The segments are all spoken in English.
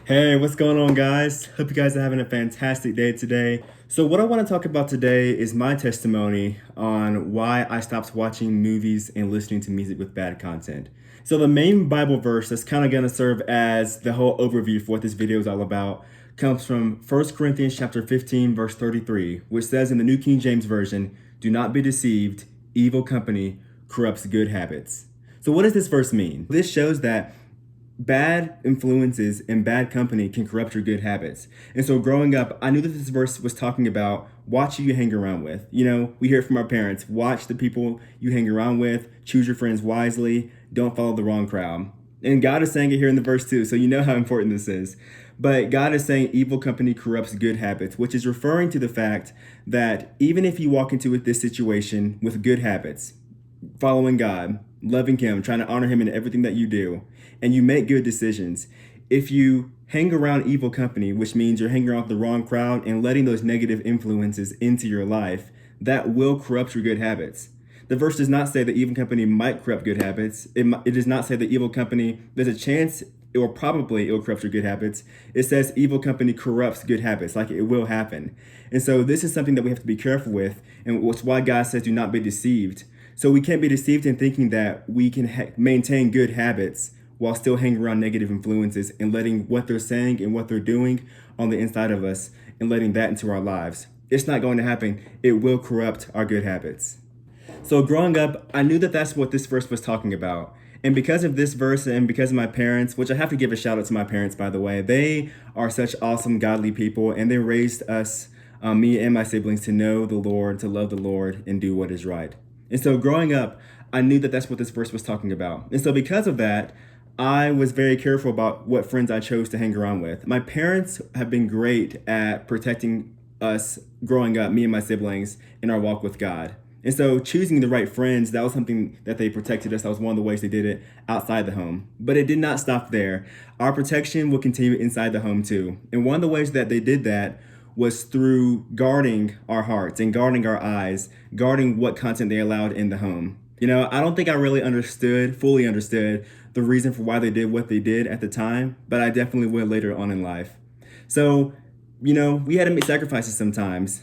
Hey, what's going on, guys? Hope you guys are having a fantastic day today. So, what I want to talk about today is my testimony on why I stopped watching movies and listening to music with bad content. So, the main Bible verse that's kind of going to serve as the whole overview for what this video is all about comes from 1 Corinthians chapter 15, verse 33, which says in the New King James Version, "Do not be deceived, evil company corrupts good habits." So, what does this verse mean? This shows that bad influences and bad company can corrupt your good habits. And so growing up, I knew that this verse was talking about watch who you hang around with. You know, we hear it from our parents, watch the people you hang around with, choose your friends wisely, don't follow the wrong crowd. And God is saying it here in the verse too, so you know how important this is. But God is saying evil company corrupts good habits, which is referring to the fact that even if you walk into this situation with good habits, following God, loving Him, trying to honor Him in everything that you do, and you make good decisions. If you hang around evil company, which means you're hanging around with the wrong crowd and letting those negative influences into your life, that will corrupt your good habits. The verse does not say that evil company might corrupt good habits. It does not say that evil company, there's a chance or probably it will corrupt your good habits. It says evil company corrupts good habits, like it will happen. And so this is something that we have to be careful with, and it's why God says do not be deceived. So we can't be deceived in thinking that we can maintain good habits while still hanging around negative influences and letting what they're saying and what they're doing on the inside of us and letting that into our lives. It's not going to happen. It will corrupt our good habits. So growing up, I knew that that's what this verse was talking about. And because of this verse and because of my parents, which I have to give a shout out to my parents, by the way, they are such awesome, godly people, and they raised us, me and my siblings, to know the Lord, to love the Lord, and do what is right. And so growing up, I knew that that's what this verse was talking about. And so because of that, I was very careful about what friends I chose to hang around with. My parents have been great at protecting us growing up, me and my siblings, in our walk with God. And so choosing the right friends, that was something that they protected us. That was one of the ways they did it outside the home. But it did not stop there. Our protection will continue inside the home too. And one of the ways that they did that was through guarding our hearts and guarding our eyes, guarding what content they allowed in the home. You know, I don't think I really fully understood the reason for why they did what they did at the time, but I definitely will later on in life. So, you know, we had to make sacrifices sometimes.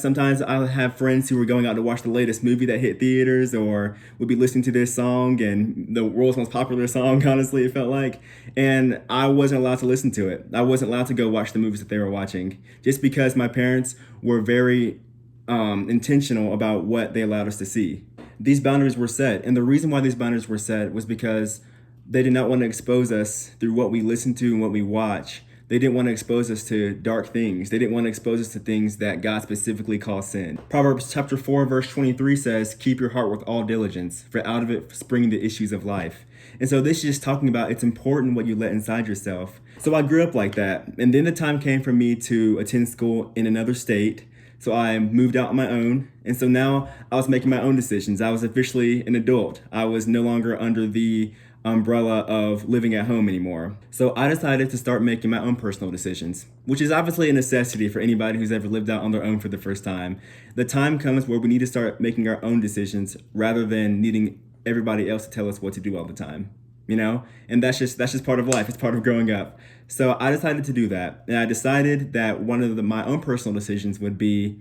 Sometimes I have friends who were going out to watch the latest movie that hit theaters, or would be listening to this song and the world's most popular song, honestly, it felt like. And I wasn't allowed to listen to it. I wasn't allowed to go watch the movies that they were watching just because my parents were very intentional about what they allowed us to see. These boundaries were set. And the reason why these boundaries were set was because they did not want to expose us through what we listen to and what we watch. They didn't want to expose us to dark things. They didn't want to expose us to things that God specifically calls sin. Proverbs chapter 4, verse 23 says, "Keep your heart with all diligence, for out of it spring the issues of life." And so this is just talking about it's important what you let inside yourself. So I grew up like that. And then the time came for me to attend school in another state. So I moved out on my own. And so now I was making my own decisions. I was officially an adult. I was no longer under the umbrella of living at home anymore. So I decided to start making my own personal decisions, which is obviously a necessity for anybody who's ever lived out on their own for the first time. The time comes where we need to start making our own decisions rather than needing everybody else to tell us what to do all the time. You know, and that's just part of life. It's part of growing up. So I decided to do that, and I decided that one of my own personal decisions would be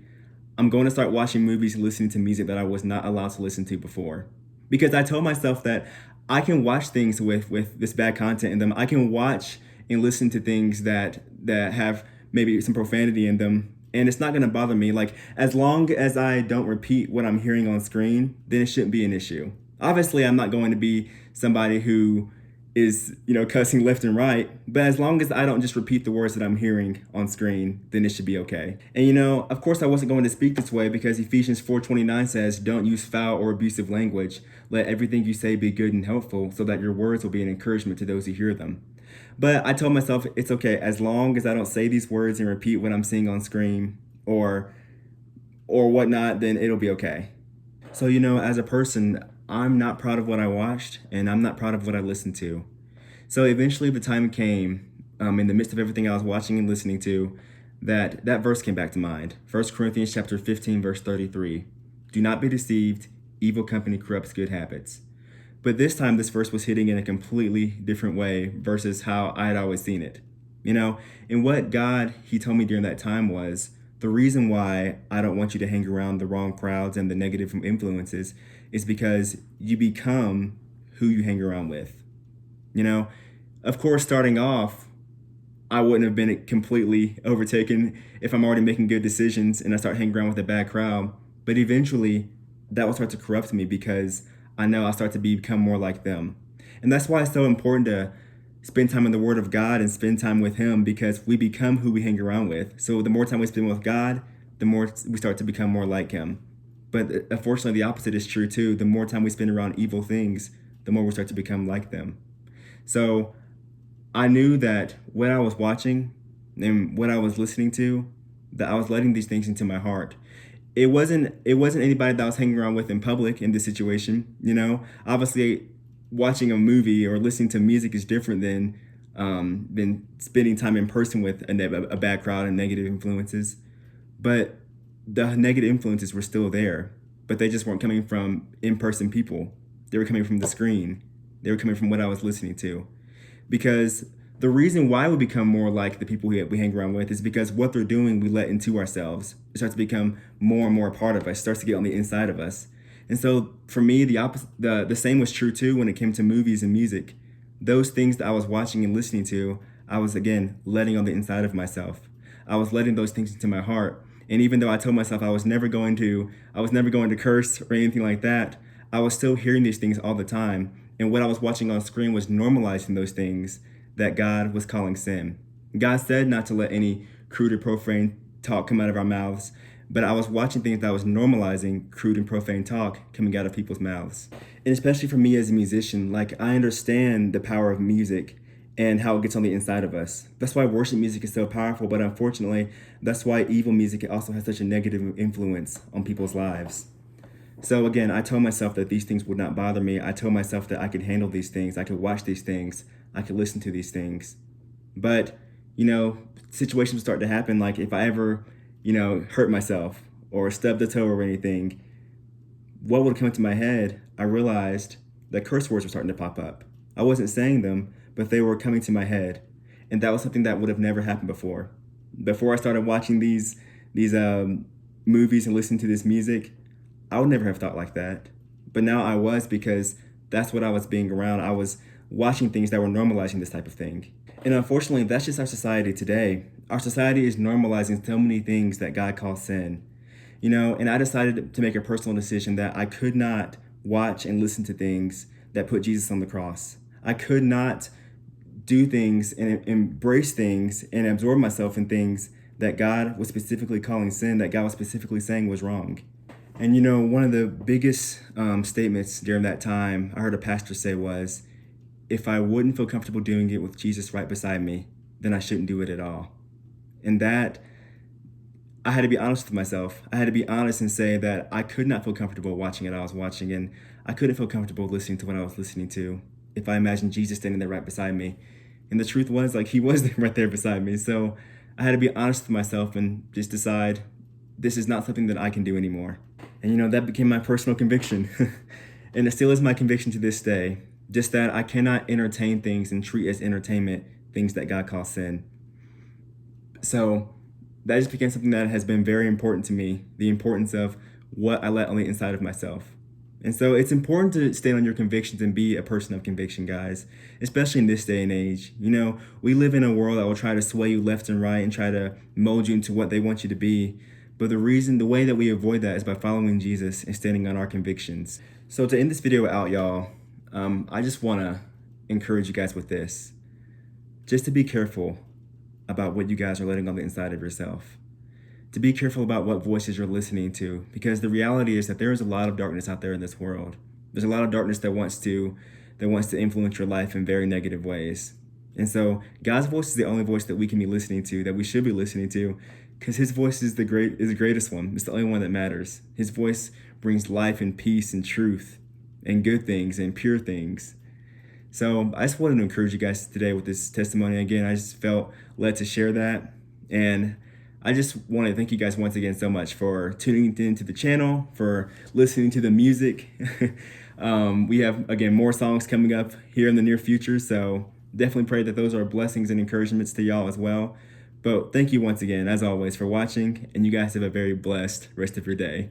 I'm going to start watching movies and listening to music that I was not allowed to listen to before. Because I told myself that I can watch things with this bad content in them. I can watch and listen to things that have maybe some profanity in them, and it's not going to bother me. Like, as long as I don't repeat what I'm hearing on screen, then it shouldn't be an issue. Obviously, I'm not going to be somebody who is, cussing left and right, but as long as I don't just repeat the words that I'm hearing on screen, then it should be okay. And of course I wasn't going to speak this way because Ephesians 4:29 says, "Don't use foul or abusive language. Let everything you say be good and helpful, so that your words will be an encouragement to those who hear them." But I told myself it's okay as long as I don't say these words and repeat what I'm seeing on screen or whatnot, then it'll be okay. So, as a person, I'm not proud of what I watched and I'm not proud of what I listened to. So eventually the time came, in the midst of everything I was watching and listening to, that verse came back to mind. 1 Corinthians chapter 15, verse 33. "Do not be deceived, evil company corrupts good habits." But this time this verse was hitting in a completely different way versus how I had always seen it. you know. And what God, he told me during that time was, the reason why I don't want you to hang around the wrong crowds and the negative influences is because you become who you hang around with. You know, of course, starting off, I wouldn't have been completely overtaken if I'm already making good decisions and I start hanging around with a bad crowd. But eventually, that will start to corrupt me because I know I'll start to become more like them. And that's why it's so important to spend time in the Word of God and spend time with Him, because we become who we hang around with. So the more time we spend with God, the more we start to become more like Him. But unfortunately, the opposite is true too. The more time we spend around evil things, the more we start to become like them. So I knew that what I was watching and what I was listening to, that I was letting these things into my heart. It wasn't anybody that I was hanging around with in public in this situation. You know, obviously, watching a movie or listening to music is different than spending time in person with a bad crowd and negative influences. But the negative influences were still there, but they just weren't coming from in-person people. They were coming from the screen. They were coming from what I was listening to. Because the reason why we become more like the people we hang around with is because what they're doing, we let into ourselves. It starts to become more and more a part of us. It starts to get on the inside of us. And so for me, the same was true too when it came to movies and music. Those things that I was watching and listening to, I was again letting on the inside of myself. I was letting those things into my heart. And even though I told myself I was never going to curse or anything like that, I was still hearing these things all the time. And what I was watching on screen was normalizing those things that God was calling sin. God said not to let any crude or profane talk come out of our mouths, but I was watching things that was normalizing crude and profane talk coming out of people's mouths. And especially for me as a musician, like, I understand the power of music and how it gets on the inside of us. That's why worship music is so powerful, but unfortunately, that's why evil music also has such a negative influence on people's lives. So again, I told myself that these things would not bother me. I told myself that I could handle these things. I could watch these things. I could listen to these things. But, situations start to happen. Like if I ever, hurt myself or stubbed a toe or anything, what would come into my head? I realized that curse words were starting to pop up. I wasn't saying them, but they were coming to my head. And that was something that would have never happened before. Before I started watching these movies and listening to this music, I would never have thought like that. But now I was, because that's what I was being around. I was watching things that were normalizing this type of thing. And unfortunately, that's just our society today. Our society is normalizing so many things that God calls sin. And I decided to make a personal decision that I could not watch and listen to things that put Jesus on the cross. I could not do things and embrace things and absorb myself in things that God was specifically calling sin, that God was specifically saying was wrong. And one of the biggest statements during that time I heard a pastor say was, if I wouldn't feel comfortable doing it with Jesus right beside me, then I shouldn't do it at all. And that, I had to be honest with myself. I had to be honest and say that I could not feel comfortable watching what I was watching, and I couldn't feel comfortable listening to what I was listening to if I imagined Jesus standing there right beside me. And the truth was, like, he was right there beside me. So I had to be honest with myself and just decide, this is not something that I can do anymore. And that became my personal conviction. And it still is my conviction to this day. Just that I cannot entertain things and treat as entertainment things that God calls sin. So that just became something that has been very important to me, the importance of what I let on the inside of myself. And so it's important to stand on your convictions and be a person of conviction, guys, especially in this day and age. We live in a world that will try to sway you left and right and try to mold you into what they want you to be. But the way that we avoid that is by following Jesus and standing on our convictions. So to end this video out, y'all, I just want to encourage you guys with this. Just to be careful about what you guys are letting on the inside of yourself. To be careful about what voices you're listening to, because the reality is that there is a lot of darkness out there in this world. There's a lot of darkness that wants to influence your life in very negative ways. And so God's voice is the only voice that we can be listening to, that we should be listening to, because his voice is the greatest one. It's the only one that matters. His voice brings life and peace and truth and good things and pure things. So I just wanted to encourage you guys today with this testimony. Again, I just felt led to share that. And I just want to thank you guys once again so much for tuning into the channel, for listening to the music. We have, again, more songs coming up here in the near future. So Definitely pray that those are blessings and encouragements to y'all as well. But thank you once again, as always, for watching, and you guys have a very blessed rest of your day.